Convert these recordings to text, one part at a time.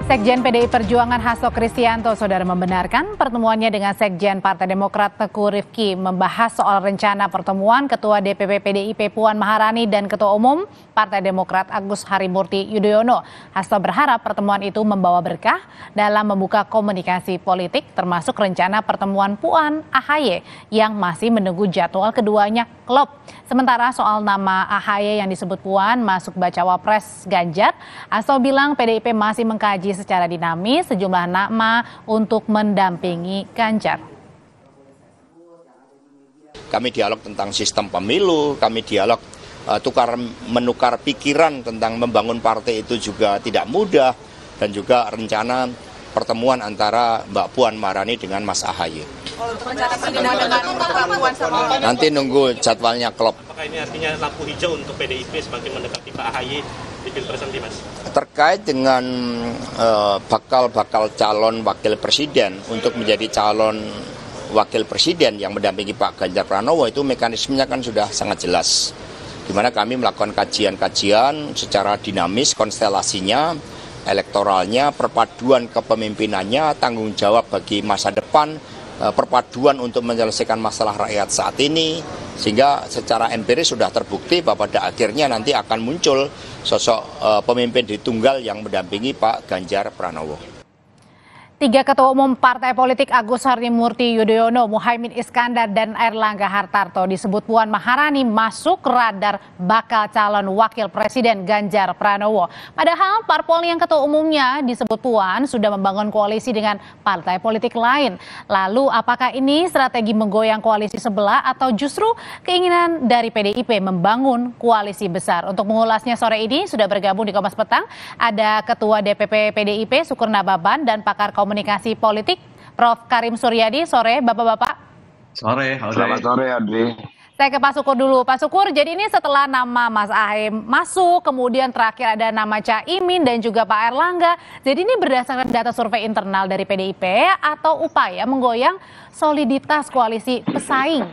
Sekjen PDI Perjuangan Hasto Kristianto saudara membenarkan pertemuannya dengan Sekjen Partai Demokrat Teguh Rifki membahas soal rencana pertemuan Ketua DPP PDIP Puan Maharani dan Ketua Umum Partai Demokrat Agus Harimurti Yudhoyono. Hasto berharap pertemuan itu membawa berkah dalam membuka komunikasi politik termasuk rencana pertemuan Puan AHY yang masih menunggu jadwal keduanya klop. Sementara soal nama AHY yang disebut Puan masuk bacawa pres Ganjar, Hasto bilang PDIP masih mengkaji secara dinamis sejumlah nama untuk mendampingi Ganjar. Kami dialog tentang sistem pemilu, kami dialog menukar pikiran tentang membangun partai itu juga tidak mudah, dan juga rencana pertemuan antara Mbak Puan Maharani dengan Mas AHY. Untuk rencana pertemuan dengan Mbak Puan sama nanti nunggu jadwalnya klop. Apakah ini artinya lampu hijau untuk PDIP semakin mendekati Pak AHY di Pilpres nanti, Mas? Terkait dengan bakal calon wakil presiden untuk menjadi calon wakil presiden yang mendampingi Pak Ganjar Pranowo, itu mekanismenya kan sudah sangat jelas. Di mana kami melakukan kajian-kajian secara dinamis, konstelasinya, elektoralnya, perpaduan kepemimpinannya, tanggung jawab bagi masa depan, perpaduan untuk menyelesaikan masalah rakyat saat ini, sehingga secara empiris sudah terbukti bahwa pada akhirnya nanti akan muncul sosok pemimpin di tunggal yang mendampingi Pak Ganjar Pranowo. Tiga ketua umum partai politik Agus Harimurti Yudhoyono, Muhaimin Iskandar, dan Airlangga Hartarto disebut Puan Maharani masuk radar bakal calon wakil presiden Ganjar Pranowo. Padahal parpol yang ketua umumnya disebut Puan sudah membangun koalisi dengan partai politik lain. Lalu apakah ini strategi menggoyang koalisi sebelah atau justru keinginan dari PDIP membangun koalisi besar? Untuk mengulasnya sore ini sudah bergabung di Kompas Petang ada Ketua DPP PDIP Sukur Nababan dan pakar komunikasi politik Prof. Karim Suryadi. Sore Bapak-Bapak. Sore. Selamat sore Adri. Saya ke Pak Sukur dulu. Pak Sukur, jadi ini setelah nama Mas AHY masuk, kemudian terakhir ada nama Caimin dan juga Pak Airlangga. Jadi ini berdasarkan data survei internal dari PDIP atau upaya menggoyang soliditas koalisi pesaing?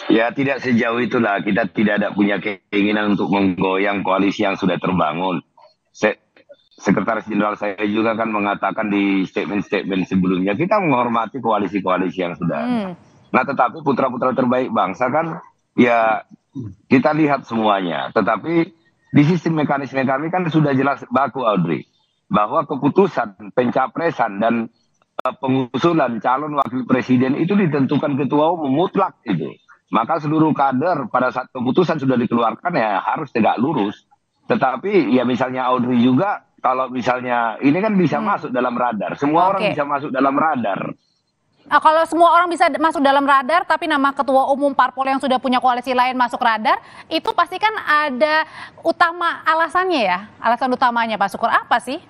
Ya, tidak sejauh itulah. Kita tidak ada punya keinginan untuk menggoyang koalisi yang sudah terbangun. Sekretaris Jenderal saya juga kan mengatakan di statement-statement sebelumnya, kita menghormati koalisi-koalisi yang sudah ada. Nah, tetapi putra-putra terbaik bangsa kan, ya kita lihat semuanya. Tetapi di sistem mekanisme kami kan sudah jelas baku, Audrey, bahwa keputusan pencapresan dan pengusulan calon wakil presiden itu ditentukan ketua umum mutlak itu. Maka seluruh kader pada saat keputusan sudah dikeluarkan ya harus tegak lurus. Tetapi ya misalnya Audrey juga, kalau misalnya ini kan bisa masuk dalam radar, semua orang bisa masuk dalam radar. Kalau semua orang bisa masuk dalam radar, tapi nama ketua umum parpol yang sudah punya koalisi lain masuk radar, itu pasti kan ada alasannya ya, alasan utamanya Pak Sukur, apa sih?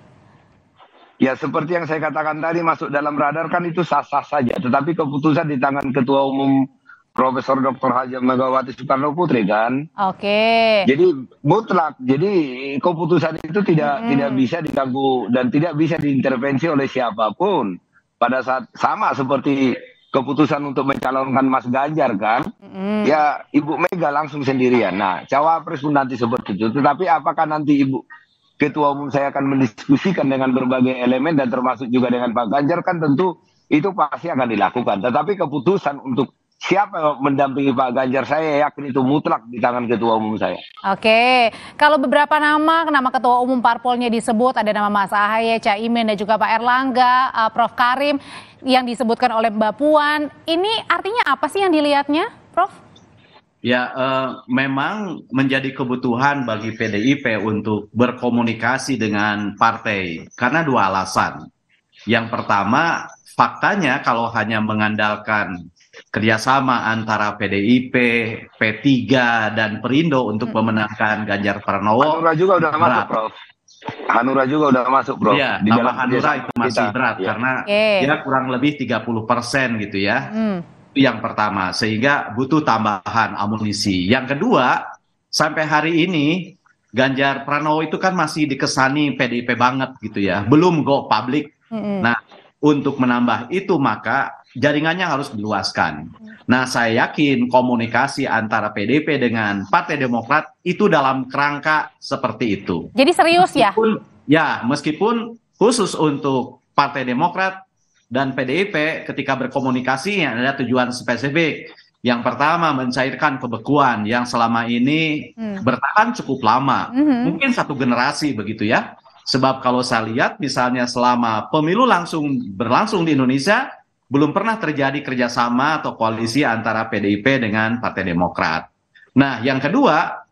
Ya seperti yang saya katakan tadi, masuk dalam radar kan itu sah-sah saja, tetapi keputusan di tangan ketua umum Profesor Dr. Haji Megawati Soekarno Putri kan. Jadi mutlak. Jadi keputusan itu tidak bisa diganggu dan tidak bisa diintervensi oleh siapapun. Pada saat sama seperti keputusan untuk mencalonkan Mas Ganjar kan. Ya Ibu Mega langsung sendirian. Nah, cawapres pun nanti seperti itu. Tetapi apakah nanti Ibu Ketua Umum saya akan mendiskusikan dengan berbagai elemen dan termasuk juga dengan Pak Ganjar, kan tentu itu pasti akan dilakukan. Tetapi keputusan untuk siapa yang mendampingi Pak Ganjar, saya yakin itu mutlak di tangan ketua umum saya. Kalau beberapa nama ketua umum parpolnya disebut, ada nama Mas AHY, Caimin, dan juga Pak Airlangga, Prof. Karim, yang disebutkan oleh Mbak Puan. Ini artinya apa sih yang dilihatnya, Prof? Ya, memang menjadi kebutuhan bagi PDIP untuk berkomunikasi dengan partai, karena dua alasan. Yang pertama, faktanya kalau hanya mengandalkan kerjasama antara PDIP, P3, dan Perindo untuk memenangkan Ganjar Pranowo. Hanura juga udah masuk, Prof. Hanura juga udah masuk, Prof. Ya, nama Hanura itu masih berat karena dia kurang lebih 30% gitu ya. Itu yang pertama, sehingga butuh tambahan amunisi. Yang kedua, sampai hari ini Ganjar Pranowo itu kan masih dikesani PDIP banget gitu ya, belum go public. Nah, untuk menambah itu maka jaringannya harus diluaskan. Nah, saya yakin komunikasi antara PDIP dengan Partai Demokrat itu dalam kerangka seperti itu. Jadi serius ya? Ya, meskipun khusus untuk Partai Demokrat dan PDIP ketika berkomunikasi ada tujuan spesifik. Yang pertama, mencairkan kebekuan yang selama ini bertahan cukup lama. Mungkin satu generasi begitu ya. Sebab kalau saya lihat misalnya selama pemilu berlangsung di Indonesia, belum pernah terjadi kerjasama atau koalisi antara PDIP dengan Partai Demokrat. Nah, yang kedua,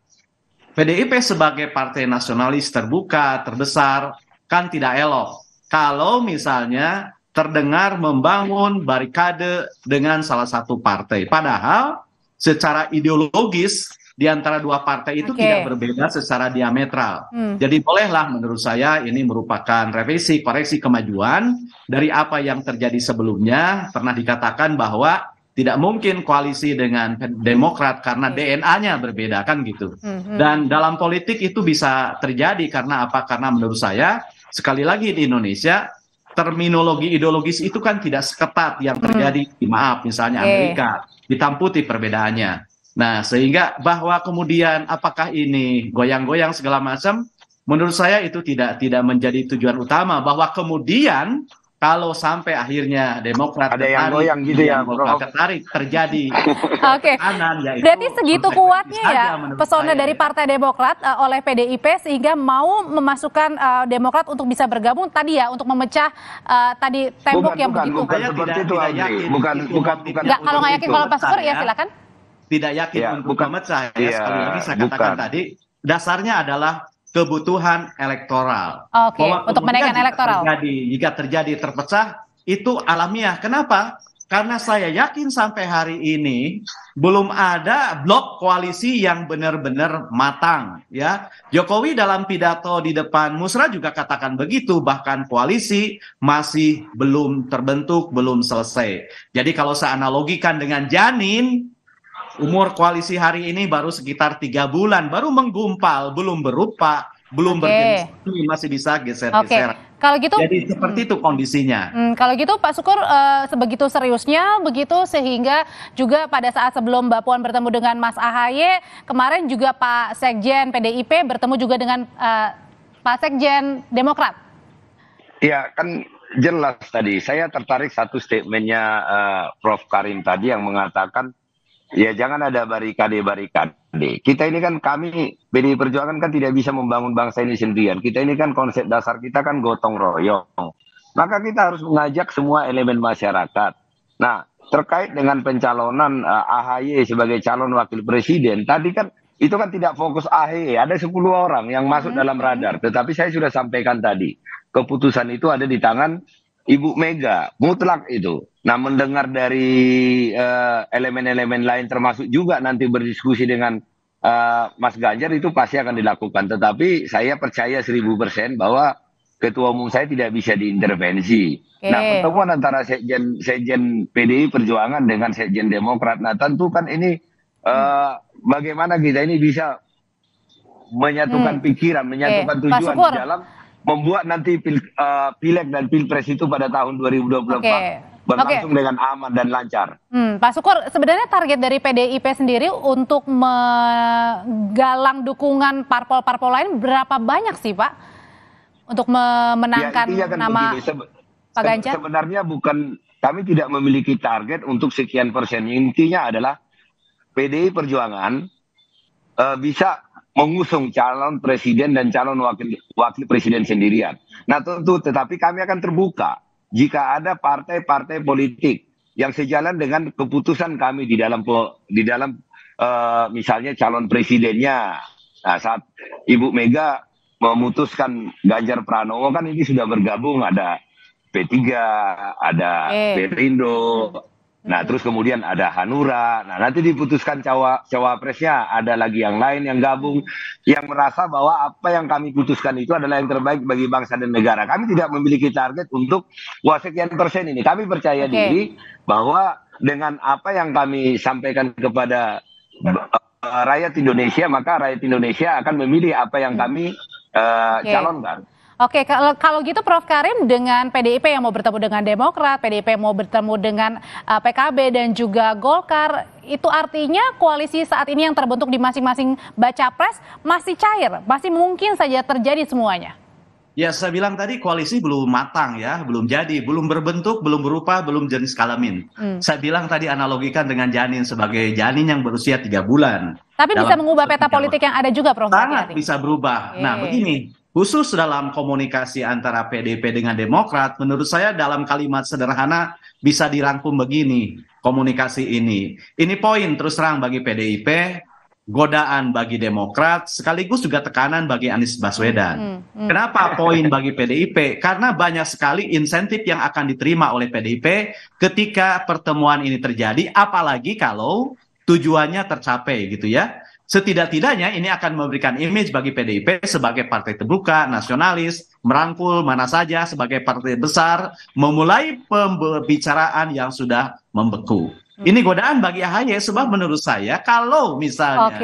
PDIP sebagai partai nasionalis terbuka, terbesar, kan tidak elok kalau misalnya terdengar membangun barikade dengan salah satu partai. Padahal secara ideologis di antara dua partai itu tidak berbeda secara diametral. Jadi bolehlah menurut saya ini merupakan revisi, koreksi kemajuan dari apa yang terjadi sebelumnya. Pernah dikatakan bahwa tidak mungkin koalisi dengan Demokrat karena DNA-nya berbeda kan gitu. Dan dalam politik itu bisa terjadi karena apa? Karena menurut saya sekali lagi di Indonesia terminologi ideologis itu kan tidak seketat yang terjadi di misalnya Amerika, hitam putih perbedaannya. Nah, sehingga bahwa kemudian apakah ini goyang-goyang segala macam, menurut saya itu tidak menjadi tujuan utama. Bahwa kemudian kalau sampai akhirnya Demokrat ada yang goyang gitu ya, ketarik terjadi. Kanan, berarti segitu kuatnya ya pesona dari Partai Demokrat oleh PDIP sehingga mau memasukkan Demokrat untuk bisa bergabung tadi ya, untuk memecah tadi tembok yang begitu. Bukan seperti itu, bukan. Kalau nggak yakin kalau Pak Sukur ya silakan. Tidak yakin untuk memecah ya, sekali lagi saya katakan tadi dasarnya adalah kebutuhan elektoral. Untuk menaikkan elektoral. Jika terjadi terpecah itu alamiah. Kenapa? Karena saya yakin sampai hari ini belum ada blok koalisi yang benar-benar matang ya. Jokowi dalam pidato di depan Musra juga katakan begitu, bahkan koalisi masih belum terbentuk, belum selesai. Jadi kalau saya analogikan dengan janin, umur koalisi hari ini baru sekitar 3 bulan, baru menggumpal, belum berupa, belum berjenis, masih bisa geser-geser. Kalau gitu, jadi seperti itu kondisinya. Kalau gitu Pak Sukur sebegitu seriusnya, begitu sehingga juga pada saat sebelum Mbak Puan bertemu dengan Mas AHY, kemarin juga Pak Sekjen PDIP bertemu juga dengan Pak Sekjen Demokrat. Ya kan jelas tadi, saya tertarik satu statementnya Prof. Karim tadi yang mengatakan, ya jangan ada barikade-barikade. Kita ini kan kami PDI Perjuangan kan tidak bisa membangun bangsa ini sendirian. Kita ini kan konsep dasar kita kan gotong royong. Maka kita harus mengajak semua elemen masyarakat. Nah, terkait dengan pencalonan AHY sebagai calon wakil presiden, tadi kan itu kan tidak fokus AHY. Ada 10 orang yang masuk dalam radar. Tetapi saya sudah sampaikan tadi, keputusan itu ada di tangan Ibu Mega, mutlak itu. Nah, mendengar dari elemen-elemen lain termasuk juga nanti berdiskusi dengan Mas Ganjar itu pasti akan dilakukan. Tetapi saya percaya 1000% bahwa Ketua Umum saya tidak bisa diintervensi. Nah, pertemuan antara Sekjen PDI Perjuangan dengan Sekjen Demokrat, nah tentu kan ini bagaimana kita ini bisa menyatukan pikiran, menyatukan tujuan di dalam membuat nanti pileg dan pilpres itu pada tahun 2024 berlangsung dengan aman dan lancar. Pak Sukur, sebenarnya target dari PDIP sendiri untuk menggalang dukungan parpol-parpol lain berapa banyak sih Pak? Untuk memenangkan nama Pak Ganjar? Sebenarnya bukan, kami tidak memiliki target untuk sekian persen. Intinya adalah PDI Perjuangan bisa mengusung calon presiden dan calon wakil presiden sendirian. Nah tentu, tetapi kami akan terbuka jika ada partai-partai politik yang sejalan dengan keputusan kami di dalam misalnya calon presidennya. Nah, saat Ibu Mega memutuskan Ganjar Pranowo kan ini sudah bergabung, ada P3, ada Perindo. Nah, terus kemudian ada Hanura. Nah, nanti diputuskan cawapresnya, ada lagi yang lain yang gabung, yang merasa bahwa apa yang kami putuskan itu adalah yang terbaik bagi bangsa dan negara. Kami tidak memiliki target untuk sekian persen ini. Kami percaya diri bahwa dengan apa yang kami sampaikan kepada rakyat Indonesia, maka rakyat Indonesia akan memilih apa yang kami calonkan. Oke, kalau gitu Prof. Karim, dengan PDIP yang mau bertemu dengan Demokrat, PDIP yang mau bertemu dengan PKB dan juga Golkar, itu artinya koalisi saat ini yang terbentuk di masing-masing baca pres masih cair, masih mungkin saja terjadi semuanya? Ya, saya bilang tadi koalisi belum matang ya, belum jadi, belum berbentuk, belum berupa, belum jenis kelamin. Saya bilang tadi analogikan dengan janin sebagai janin yang berusia 3 bulan. Tapi bisa mengubah peta politik yang ada juga, Prof. Sangat bisa berubah. Nah, begini, khusus dalam komunikasi antara PDIP dengan Demokrat, menurut saya dalam kalimat sederhana bisa dirangkum begini, komunikasi ini. Ini poin terus terang bagi PDIP, godaan bagi Demokrat, sekaligus juga tekanan bagi Anies Baswedan. Kenapa poin bagi PDIP? Karena banyak sekali insentif yang akan diterima oleh PDIP ketika pertemuan ini terjadi, apalagi kalau tujuannya tercapai gitu ya. Setidak-tidaknya ini akan memberikan image bagi PDIP sebagai partai terbuka, nasionalis, merangkul mana saja sebagai partai besar, memulai pembicaraan yang sudah membeku. Ini godaan bagi AHY, sebab menurut saya kalau misalnya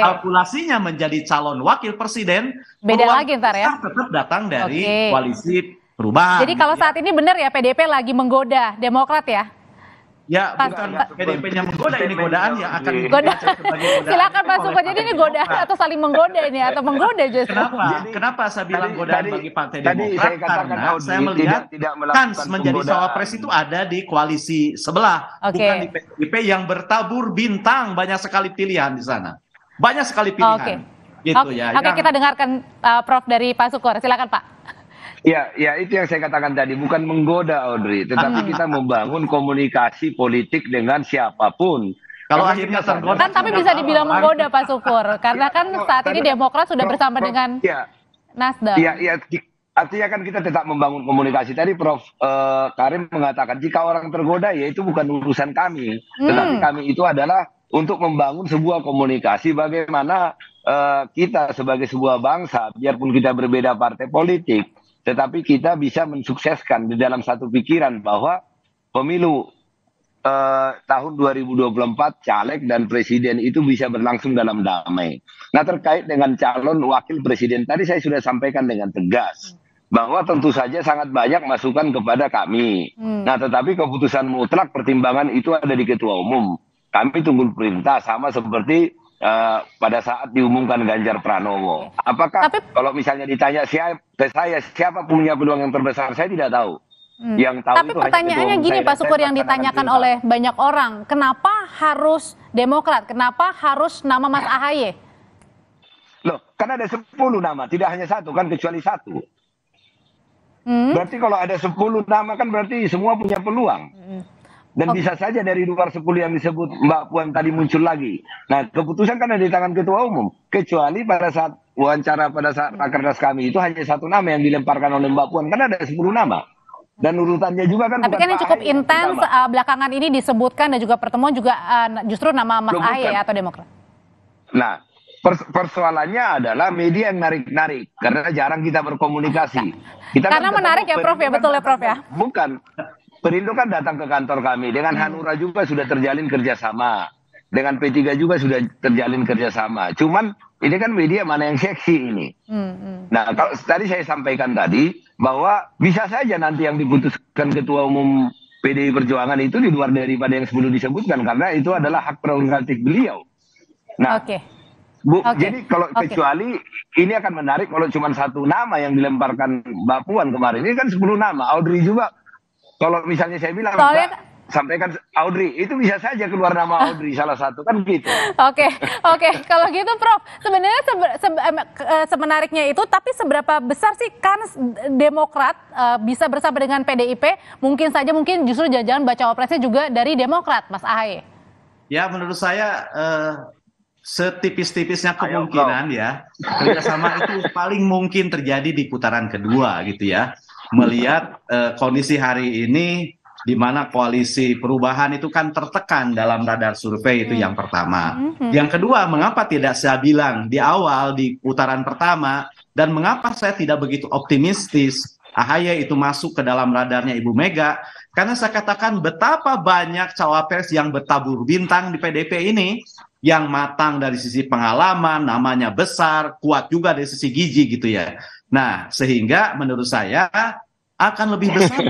kalkulasinya menjadi calon wakil presiden, beda lagi ntar ya. Tetap datang dari koalisi perubahan. Jadi kalau saat ini benar ya PDIP lagi menggoda Demokrat ya? Ya, bukan PDIP-nya menggoda, ini godaan yang akan silakan Pak Sukor. Jadi ini godaan atau saling menggoda ini atau menggoda justru? Kenapa saya bilang godaan bagi Partai Demokrat? Karena saya melihat kans menjadi cawapres itu ada di koalisi sebelah, bukan di PDIP yang bertabur bintang, banyak sekali pilihan di sana. Banyak sekali pilihan. Gitu ya. Oke, kita dengarkan Prof dari Pak Sukor. Silakan Pak. Ya, itu yang saya katakan tadi, bukan menggoda Audrey, tetapi kita membangun komunikasi politik dengan siapapun. Kalau akhirnya tergoda, kan tapi bisa dibilang menggoda Pak Sukor, karena kan saat ini Demokrat sudah bersama dengan Nasdem. Iya, artinya kan kita tetap membangun komunikasi. Tadi Prof Karim mengatakan jika orang tergoda ya itu bukan urusan kami, tetapi kami itu adalah untuk membangun sebuah komunikasi bagaimana kita sebagai sebuah bangsa, biarpun kita berbeda partai politik, tetapi kita bisa mensukseskan di dalam satu pikiran bahwa pemilu tahun 2024 caleg dan presiden itu bisa berlangsung dalam damai. Nah, terkait dengan calon wakil presiden tadi saya sudah sampaikan dengan tegas bahwa tentu saja sangat banyak masukan kepada kami. Nah, tetapi keputusan mutlak pertimbangan itu ada di ketua umum. Kami tunggu perintah sama seperti pada saat diumumkan Ganjar Pranowo. Apakah kalau misalnya ditanya siapa punya peluang yang terbesar, saya tidak tahu. Yang tahu tapi itu pertanyaannya gini Pak Sukor yang ditanyakan oleh banyak orang, kenapa harus Demokrat? Kenapa harus nama Mas AHY? Loh, kan ada 10 nama, tidak hanya satu kan, kecuali satu. Berarti kalau ada 10 nama kan berarti semua punya peluang. Dan bisa saja dari luar 10 yang disebut Mbak Puan tadi muncul lagi. Nah, keputusan kan ada di tangan ketua umum. Kecuali pada saat wawancara pada saat rakernas kami itu hanya satu nama yang dilemparkan oleh Mbak Puan. Kan ada 10 nama. Dan urutannya juga kan. Tapi kan yang cukup intens belakangan ini disebutkan dan juga pertemuan juga justru nama Mas AHY atau Demokrat. Nah, persoalannya adalah media yang narik-narik. Karena jarang kita berkomunikasi. Karena menarik ya Prof ya, betul ya Prof ya? Bukan. Perindo kan datang ke kantor kami. Dengan Hanura juga sudah terjalin kerjasama. Dengan P3 juga sudah terjalin kerjasama. Cuman ini kan media mana yang seksi ini. Nah, kalau tadi saya sampaikan tadi bahwa bisa saja nanti yang diputuskan ketua umum PDI Perjuangan itu di luar daripada yang sebelum disebutkan. Karena itu adalah hak prerogatif beliau. Nah, jadi kalau kecuali ini akan menarik kalau cuma satu nama yang dilemparkan Mbak Puan kemarin. Ini kan 10 nama. Audrey juga. Kalau misalnya saya bilang, sampaikan Audrey, itu bisa saja keluar nama Audrey salah satu, kan gitu. Oke. Kalau gitu Prof, sebenarnya semenariknya itu, tapi seberapa besar sih kans Demokrat bisa bersama dengan PDIP, mungkin justru jangan baca cawapresnya juga dari Demokrat, Mas AHY? Ya, menurut saya setipis-tipisnya kemungkinan ya, kerjasama itu paling mungkin terjadi di putaran kedua gitu ya. Melihat kondisi hari ini di mana koalisi perubahan itu kan tertekan dalam radar survei, itu yang pertama. Yang kedua, mengapa tidak saya bilang di awal di putaran pertama dan mengapa saya tidak begitu optimistis AHY itu masuk ke dalam radarnya Ibu Mega, karena saya katakan betapa banyak cawapres yang bertabur bintang di PDIP ini yang matang dari sisi pengalaman, namanya besar, kuat juga dari sisi gizi gitu ya. Nah, sehingga menurut saya akan lebih besar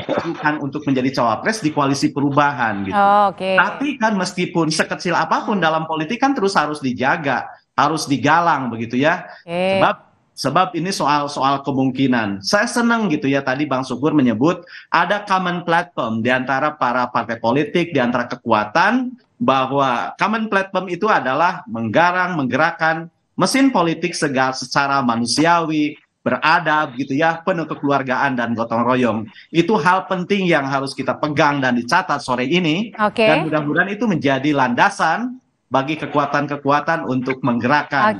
untuk menjadi cawapres di koalisi perubahan gitu. Tapi kan meskipun sekecil apapun dalam politik kan terus harus dijaga, harus digalang begitu ya. Sebab sebab ini soal kemungkinan. Saya senang gitu ya, tadi Bang Sukur menyebut ada common platform di antara para partai politik, di antara kekuatan, bahwa common platform itu adalah menggerakkan mesin politik secara manusiawi, beradab gitu ya, penuh kekeluargaan dan gotong royong. Itu hal penting yang harus kita pegang dan dicatat sore ini. Dan mudah-mudahan itu menjadi landasan bagi kekuatan-kekuatan untuk menggerakkan.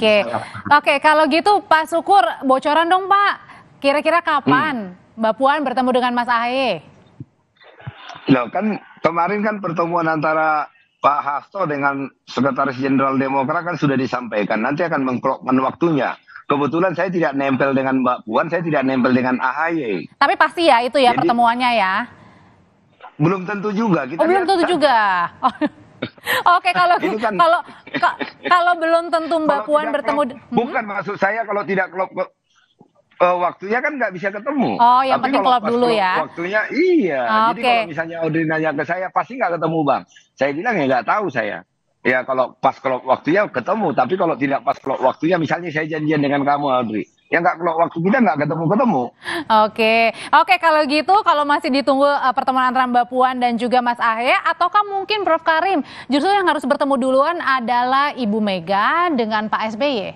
Oke, kalau gitu Pak Sukur, bocoran dong Pak. Kira-kira kapan Mbak Puan bertemu dengan Mas AHY? Loh, kan kemarin kan pertemuan antara Pak Hasto dengan Sekretaris Jenderal Demokrat kan sudah disampaikan. Nanti akan mengklokkan waktunya. Kebetulan saya tidak nempel dengan Mbak Puan, saya tidak nempel dengan AHY. Tapi pasti ya itu ya. Jadi, pertemuannya ya? Belum tentu juga. Belum tentu juga. Oke, kalau belum tentu Mbak Puan bertemu. Bukan maksud saya kalau tidak klop waktunya kan nggak bisa ketemu. Oh, yang penting klop dulu ya. Waktunya iya. Jadi kalau misalnya Audrey nanya ke saya, pasti nggak ketemu Bang. Saya bilang ya nggak tahu saya. Ya kalau pas klop waktunya ketemu, tapi kalau tidak pas klop waktunya, misalnya saya janjian dengan kamu Audrey, ya nggak klop waktu kita nggak ketemu. Oke, kalau gitu, kalau masih ditunggu pertemuan antara Mbak Puan dan juga Mas AHY, ataukah mungkin Prof Karim justru yang harus bertemu duluan adalah Ibu Mega dengan Pak SBY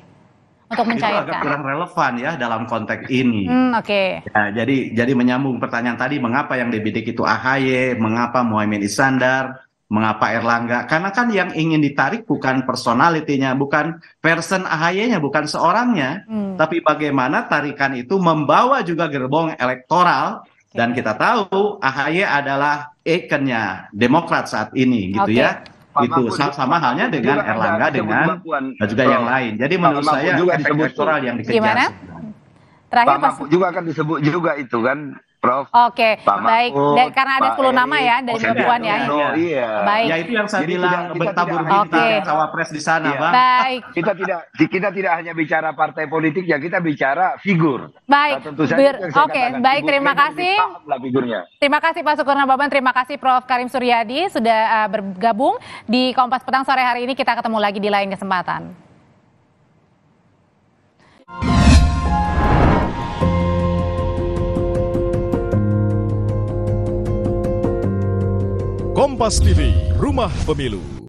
untuk mencairkan? Itu agak kurang relevan ya dalam konteks ini. Ya, jadi menyambung pertanyaan tadi, mengapa yang dibidik itu AHY, mengapa Muhaimin Iskandar, mengapa Erlangga? Karena kan yang ingin ditarik bukan personalitinya, bukan person AHY-nya, bukan seorangnya, tapi bagaimana tarikan itu membawa juga gerbong elektoral. Dan kita tahu AHY adalah ikonnya Demokrat saat ini, gitu ya. Itu sama halnya dengan Erlangga, dengan juga yang lain. Jadi menurut saya efek elektoral yang dikejar. Gimana? Terakhir Pak Mahfud juga akan disebut juga itu kan, Prof. Baik. Karena ada 10 nama ya dari Mbak Puan ya. Iya. Baik. Ya itu yang saya bilang, bertabur bintang cawapres di sana, Bang. Baik. Kita tidak hanya bicara partai politik ya, kita bicara figur. Baik. Baik, terima kasih. Terima kasih Pak Sukur Nababan, terima kasih Prof Karim Suryadi sudah bergabung di Kompas Petang sore hari ini. Kita ketemu lagi di lain kesempatan. Kompas TV, Rumah Pemilu.